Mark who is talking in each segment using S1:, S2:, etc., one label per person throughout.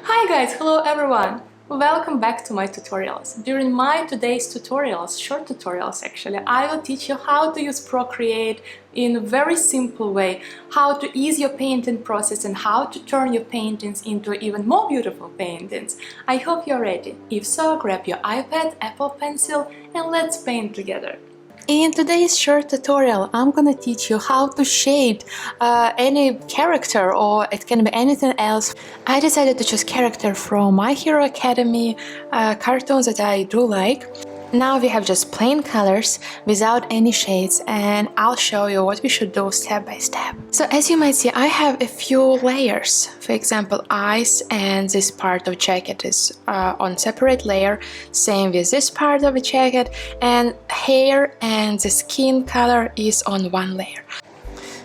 S1: Hi guys, hello everyone! Welcome back to my tutorials. During my today's tutorials, short tutorials actually, I will teach you how to use Procreate in a very simple way, how to ease your painting process and how to turn your paintings into even more beautiful paintings. I hope you're ready. If so, grab your iPad, Apple Pencil and let's paint together. In today's short tutorial, I'm gonna teach you how to shade any character, or it can be anything else. I decided to choose character from My Hero Academy cartoons that I do like. Now we have just plain colors without any shades, and I'll show you what we should do step by step. So as you might see, I have a few layers. For example, eyes and this part of jacket is on separate layer. Same with this part of the jacket, and hair and the skin color is on one layer.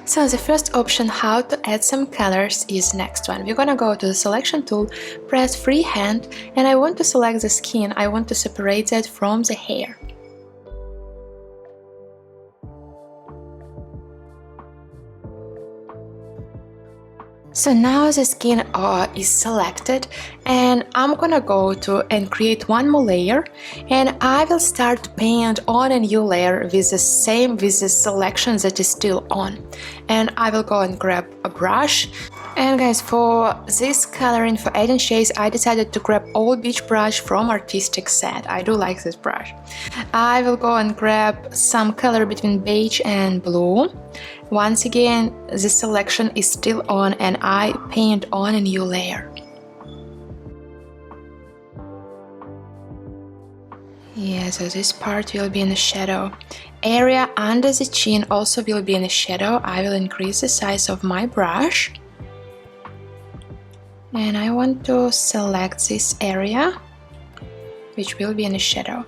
S1: So the first option, how to add some colors, is next one. We're gonna go to the selection tool, press freehand, and I want to select the skin. I want to separate that from the hair. So now the skin is selected, and I'm gonna go to and create one more layer, and I will start to paint on a new layer with the selection that is still on. And I will go and grab a brush. And guys, for this coloring, for adding shades, I decided to grab Old Beach brush from Artistic Set. I do like this brush. I will go and grab some color between beige and blue. Once again, the selection is still on and I paint on a new layer. Yeah, so this part will be in the shadow. Area under the chin also will be in the shadow. I will increase the size of my brush. And I want to select this area, which will be in the shadow.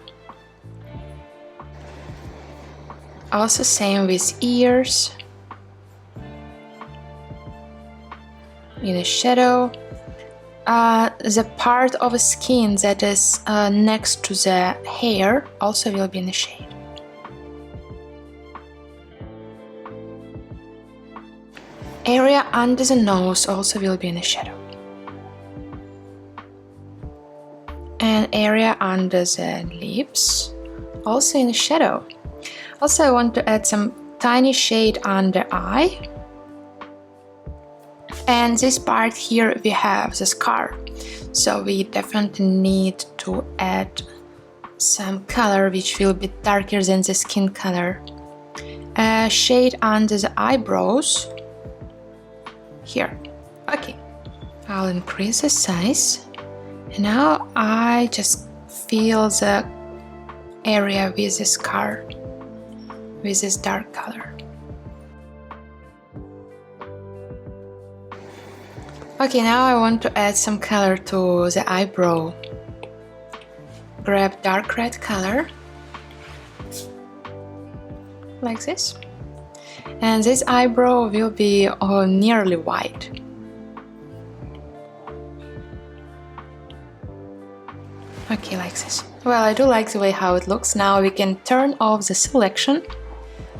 S1: Also same with ears. In the shadow. The part of the skin that is next to the hair also will be in the shade. Area under the nose also will be in the shadow. And area under the lips also in the shadow. Also I want to add some tiny shade under eye. And this part here we have the scar, so we definitely need to add some color which will be darker than the skin color. A shade under the eyebrows here. Okay, I'll increase the size. And now I just fill the area with the scar with this dark color. Okay, now I want to add some color to the eyebrow. Grab dark red color, like this. And this eyebrow will be nearly white. Okay, like this. Well, I do like the way how it looks. Now we can turn off the selection.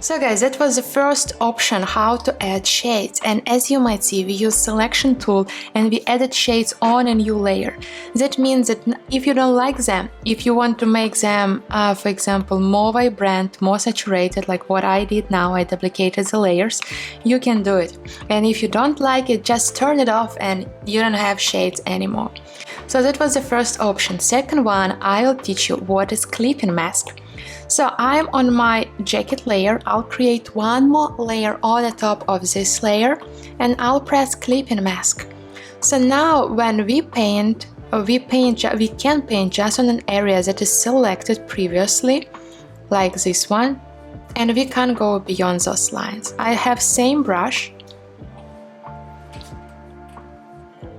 S1: So guys, that was the first option, how to add shades, and as you might see, we use selection tool and we added shades on a new layer. That means that if you don't like them, if you want to make them, for example, more vibrant, more saturated, like what I did now, I duplicated the layers, you can do it. And if you don't like it, just turn it off and you don't have shades anymore. So that was the first option. Second one, I'll teach you what is clipping mask. So I'm on my jacket layer. I'll create one more layer on the top of this layer and I'll press clipping mask. So now when we paint, we can paint just on an area that is selected previously, like this one, and we can't go beyond those lines. I have same brush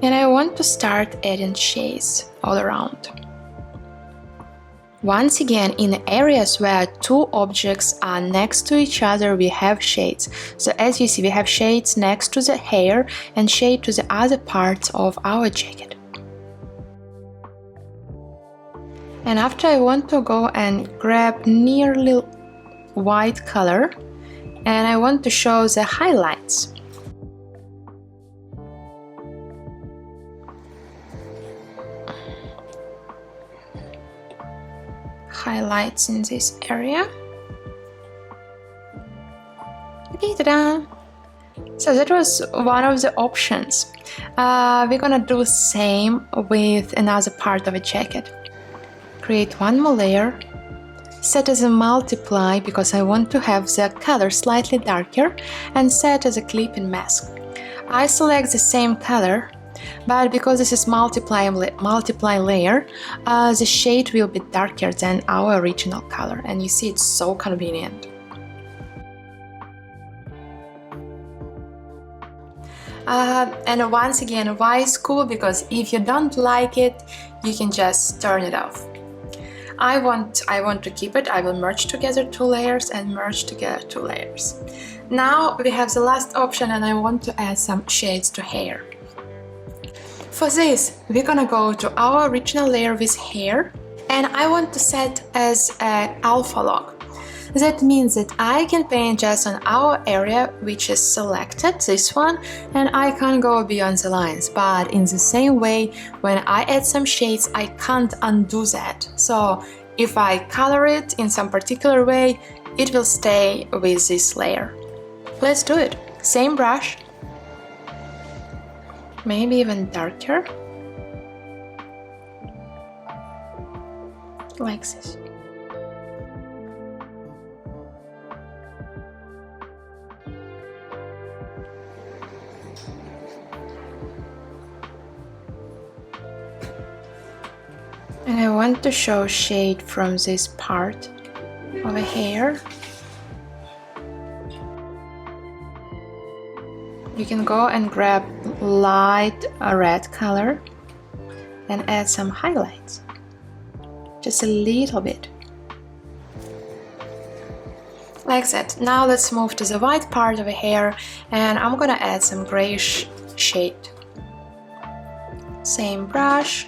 S1: and I want to start adding shades all around. Once again, in areas where two objects are next to each other, we have shades. So as you see, we have shades next to the hair and shade to the other parts of our jacket. And after, I want to go and grab nearly white color and I want to show the highlights. highlights in this area. Okay, ta-da! So that was one of the options. We're gonna do the same with another part of a jacket. Create one more layer, set as a multiply because I want to have the color slightly darker, and set as a clip-in mask. I select the same color, but because this is multiply layer, the shade will be darker than our original color, and you see it's so convenient. And once again, why is cool? Because if you don't like it, you can just turn it off. I want to keep it. I will merge together two layers and merge together two layers. Now we have the last option, and I want to add some shades to hair. For this, we're gonna go to our original layer with hair, and I want to set as an alpha lock. That means that I can paint just on our area which is selected, this one, and I can't go beyond the lines. But in the same way, when I add some shades, I can't undo that. So if I color it in some particular way, it will stay with this layer. Let's do it. Same brush, maybe even darker, like this. And I want to show shade from this part of a hair. You can go and grab light red color and add some highlights. Just a little bit. Like that. Now let's move to the white part of a hair, and I'm gonna add some grayish shade. Same brush.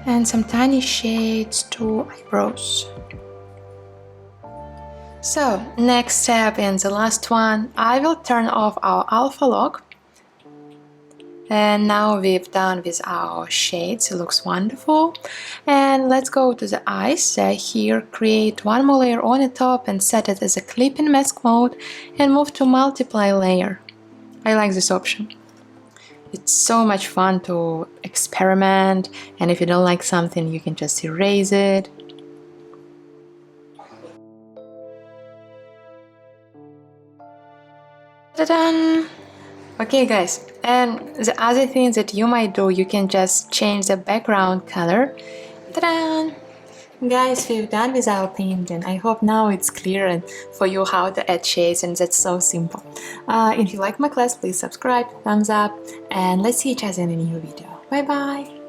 S1: And some tiny shades to eyebrows. So, next step and the last one, I will turn off our alpha lock. And now we've done with our shades, it looks wonderful. And let's go to the eyes. Here, create one more layer on the top and set it as a clip-in mask mode and move to multiply layer. I like this option. It's so much fun to experiment, and if you don't like something, you can just erase it. Ta-da! Okay guys, and the other thing that you might do, you can just change the background color. Ta-da! Guys, we've done with our painting. I hope now it's clear for you how to add shades, and that's so simple. If you like my class, please subscribe, thumbs up, and let's see each other in a new video. Bye bye!